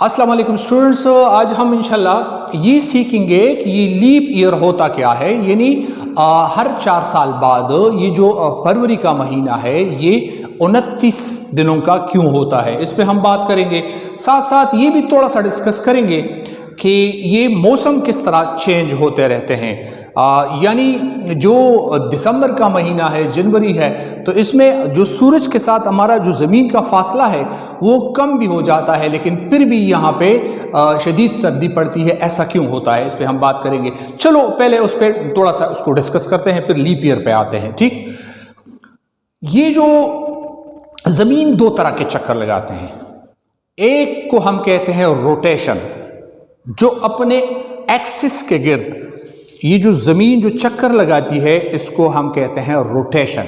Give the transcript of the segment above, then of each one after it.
अस्सलाम वालेकुम स्टूडेंट्स, आज हम इंशाल्लाह ये सीखेंगे कि ये लीप ईयर होता क्या है। यानी हर 4 साल बाद ये जो फरवरी का महीना है ये 29 दिनों का क्यों होता है, इस पे हम बात करेंगे। साथ साथ ये भी थोड़ा सा डिस्कस करेंगे कि ये मौसम किस तरह चेंज होते रहते हैं। यानी जो दिसंबर का महीना है, जनवरी है, तो इसमें जो सूरज के साथ हमारा जो ज़मीन का फासला है वो कम भी हो जाता है, लेकिन फिर भी यहाँ पे शदीद सर्दी पड़ती है। ऐसा क्यों होता है, इस पे हम बात करेंगे। चलो पहले उस पर थोड़ा सा उसको डिस्कस करते हैं, फिर लीप ईयर पे आते हैं। ठीक, ये जो ज़मीन दो तरह के चक्कर लगाते हैं। एक को हम कहते हैं रोटेशन, जो अपने एक्सिस के गिर्द ये जो ज़मीन जो चक्कर लगाती है इसको हम कहते हैं रोटेशन।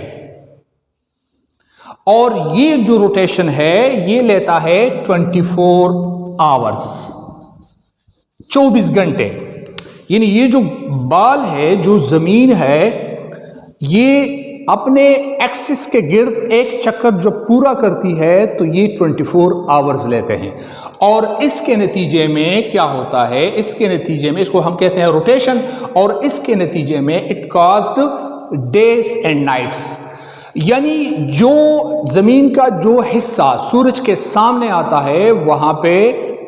और ये जो रोटेशन है ये लेता है 24 आवर्स, 24 घंटे। यानी ये जो बाल है, जो ज़मीन है, ये अपने एक्सिस के गिर्द एक चक्कर जब पूरा करती है तो ये 24 आवर्स लेते हैं। और इसके नतीजे में क्या होता है, इसके नतीजे में इसको हम कहते हैं रोटेशन, और इसके नतीजे में it caused days and nights. यानी जो ज़मीन का जो हिस्सा सूरज के सामने आता है वहाँ पे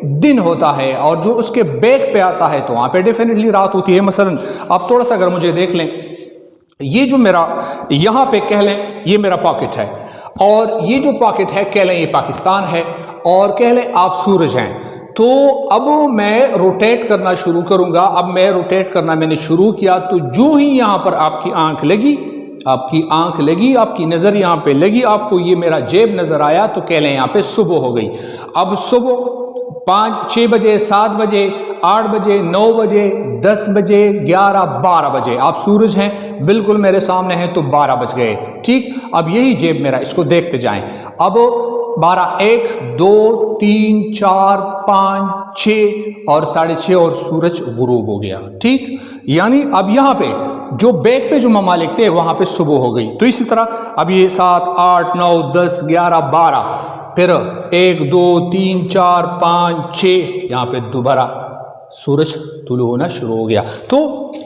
दिन होता है, और जो उसके बैक पे आता है तो वहाँ पे डेफिनेटली रात होती है। मसलन आप थोड़ा सा अगर मुझे देख लें, ये जो मेरा यहाँ पे कह लें ये मेरा पॉकेट है, और ये जो पॉकेट है कह लें ये पाकिस्तान है, और कह लें आप सूरज हैं। तो अब मैं रोटेट करना शुरू करूंगा। अब मैं रोटेट करना मैंने शुरू किया तो जो ही यहाँ पर आपकी आंख लगी, आपकी नज़र यहाँ पे लगी, आपको ये मेरा जेब नज़र आया, तो कह लें यहाँ पे सुबह हो गई। अब सुबह 5, 6 बजे, 7 बजे, 8 बजे, 9 बजे, 10 बजे, 11, 12 बजे आप सूरज हैं, बिल्कुल मेरे सामने हैं, तो 12 बज गए। ठीक, अब यही जेब मेरा, इसको देखते जाएं। अब 12, 1, 2, 3, 4, 5, 6 और 6:30 और सूरज गुरूब हो गया। ठीक, यानी अब यहाँ पे जो बैक पे जो ममालिक थे वहाँ पे सुबह हो गई। तो इसी तरह अब ये 7, 8, 9, 10, 11, 12, फिर 1, 2, 3, 4, 5, 6, यहाँ पे दोबारा सूरज तुलू होना शुरू हो गया। तो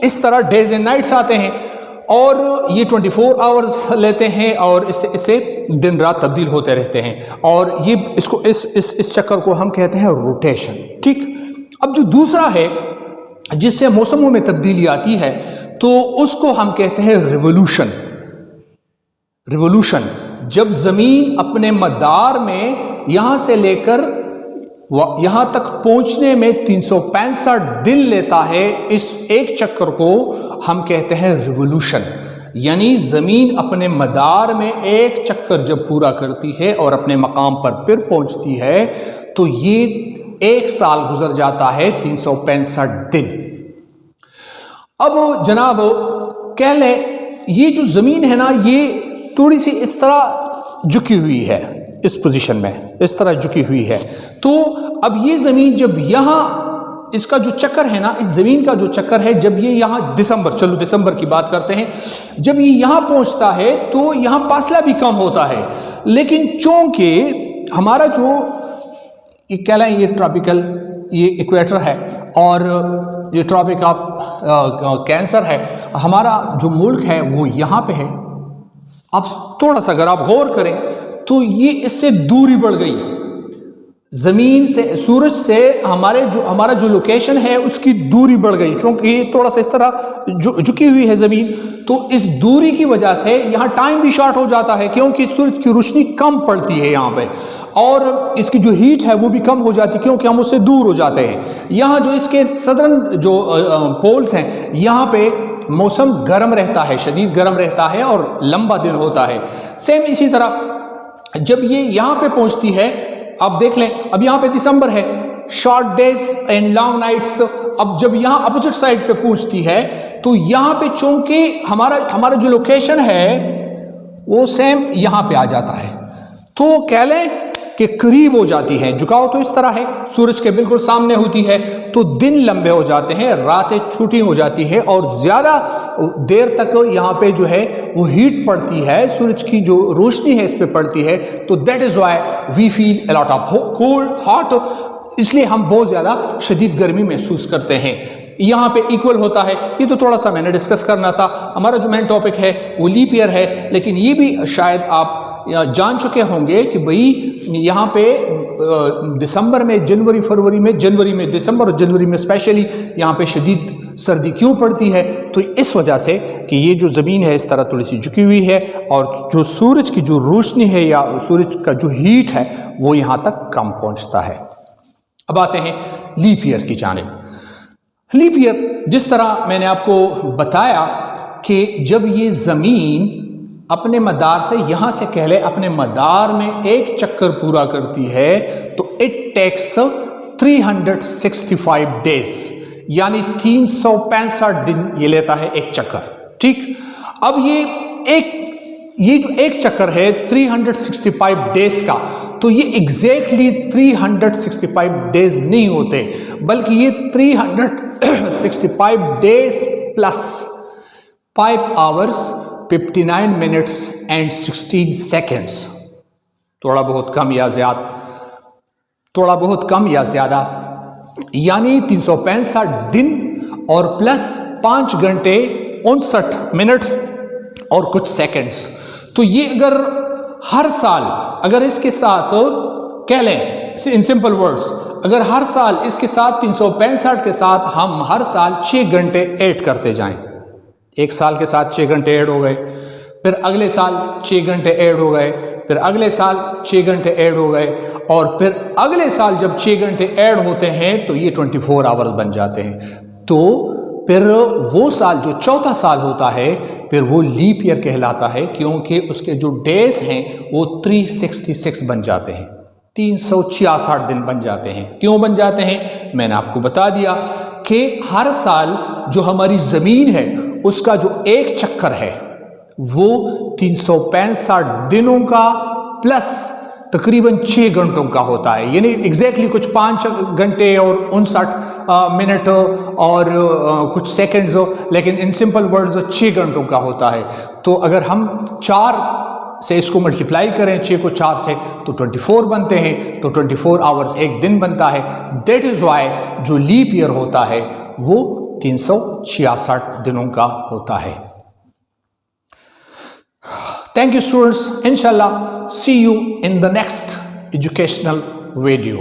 इस तरह डेज एंड नाइट्स आते हैं, और ये 24 आवर्स लेते हैं, और इससे दिन रात तब्दील होते रहते हैं। और ये इसको इस चक्कर को हम कहते हैं रोटेशन। ठीक, अब जो दूसरा है जिससे मौसमों में तब्दीली आती है तो उसको हम कहते हैं रिवोल्यूशन। रिवोल्यूशन, जब ज़मीन अपने मदार में यहाँ से लेकर यहाँ तक पहुँचने में 365 दिन लेता है, इस एक चक्कर को हम कहते हैं रिवोल्यूशन। यानी ज़मीन अपने मदार में एक चक्कर जब पूरा करती है और अपने मकाम पर फिर पहुँचती है तो ये 1 साल गुजर जाता है, 365 दिन। अब जनाब कह लें ये जो ज़मीन है ना, ये थोड़ी सी इस तरह झुकी हुई है, इस पोजीशन में इस तरह झुकी हुई है। तो अब ये ज़मीन जब यहाँ, इसका जो चक्कर है ना, इस ज़मीन का जो चक्कर है, जब ये यहाँ दिसंबर की बात करते हैं, जब ये यहाँ पहुँचता है तो यहाँ फासला भी कम होता है। लेकिन चूँकि हमारा जो ये कह लें ये ट्रॉपिकल, ये इक्वेटर है, और ये ट्रॉपिक ऑफ कैंसर है, हमारा जो मुल्क है वो यहाँ पे है। अब थोड़ा सा अगर आप गौर करें तो ये इससे दूरी बढ़ गई ज़मीन से, सूरज से हमारा जो लोकेशन है उसकी दूरी बढ़ गई, क्योंकि थोड़ा सा इस तरह झुकी हुई है ज़मीन। तो इस दूरी की वजह से यहाँ टाइम भी शॉर्ट हो जाता है, क्योंकि सूरज की रोशनी कम पड़ती है यहाँ पे, और इसकी जो हीट है वो भी कम हो जाती है, क्योंकि हम उससे दूर हो जाते हैं। यहाँ जो इसके सदर्न जो पोल्स हैं, यहाँ पे मौसम गर्म रहता है, शदीद गर्म रहता है, और लंबा दिन होता है। सेम इसी तरह जब ये यहाँ पे पहुँचती है, आप देख लें अब यहाँ पे दिसंबर है, short days and long nights. अब जब यहाँ अपोजिट साइड पे पहुँचती है तो यहाँ पे चूंकि हमारा जो लोकेशन है वो सेम यहाँ पे आ जाता है, तो कह लें कि करीब हो जाती है। झुकाव तो इस तरह है, सूरज के बिल्कुल सामने होती है, तो दिन लंबे हो जाते हैं, रातें छोटी हो जाती है, और ज़्यादा देर तक यहाँ पे जो है वो हीट पड़ती है, सूरज की जो रोशनी है इस पे पड़ती है। तो that is why we feel a lot of cold hot. इसलिए हम बहुत ज़्यादा शदीद गर्मी महसूस करते हैं। यहाँ पे इक्वल होता है, ये तो थोड़ा सा मैंने डिस्कस करना था। हमारा जो मेन टॉपिक है वो लीप ईयर है, लेकिन ये भी शायद आप जान चुके होंगे कि भाई यहाँ पे दिसंबर में, जनवरी में दिसंबर और जनवरी में स्पेशली यहाँ पे शदीद सर्दी क्यों पड़ती है? तो इस वजह से कि ये जो ज़मीन है इस तरह थोड़ी सी झुकी हुई है और जो सूरज की जो रोशनी है या सूरज का जो हीट है वो यहाँ तक कम पहुँचता है। अब आते हैं लीप ईयर की जानिब। लीप ईयर जिस तरह मैंने आपको बताया कि जब ये ज़मीन अपने मदार से, यहाँ से कह ले अपने मदार में एक चक्कर पूरा करती है तो इट टेक्स 365 डेज, यानी 365 दिन ये लेता है एक चक्कर। ठीक, अब ये जो एक चक्कर है 365 डेज का, तो ये एग्जैक्टली 365 डेज नहीं होते, बल्कि ये 365 days plus 5 hours 59 minutes and 16 seconds, थोड़ा बहुत कम या ज्यादा, यानी 365 दिन और प्लस 5 घंटे 59 मिनट्स और कुछ सेकेंड्स। तो ये अगर हर साल, अगर इसके साथ कह लें इन सिंपल वर्ड्स, अगर हर साल इसके साथ 365 के साथ हम हर साल 6 घंटे ऐड करते जाएं, एक साल के साथ 6 घंटे ऐड हो गए, फिर अगले साल 6 घंटे ऐड हो गए, फिर अगले साल 6 घंटे ऐड हो गए, और फिर अगले साल जब 6 घंटे ऐड होते हैं तो ये 24 आवर्स बन जाते हैं। तो फिर वो साल जो चौथा साल होता है फिर वो लीप ईयर कहलाता है, क्योंकि उसके जो डेज हैं वो 366 बन जाते हैं, 366 दिन बन जाते हैं। क्यों बन जाते हैं मैंने आपको बता दिया कि हर साल जो हमारी ज़मीन है उसका जो एक चक्कर है वो 365 दिनों का प्लस तकरीबन 6 घंटों का होता है, यानी एग्जैक्टली कुछ 5 घंटे और 59 मिनट और कुछ सेकंड्स हो, लेकिन इन सिंपल वर्ड्स 6 घंटों का होता है। तो अगर हम 4 से इसको मल्टीप्लाई करें, 6 को 4 से, तो 24 बनते हैं, तो 24 आवर्स एक दिन बनता है। दैट इज़ वाई जो लीप ईयर होता है वो 366 दिनों का होता है। Thank you students, inshallah see you in the next educational video.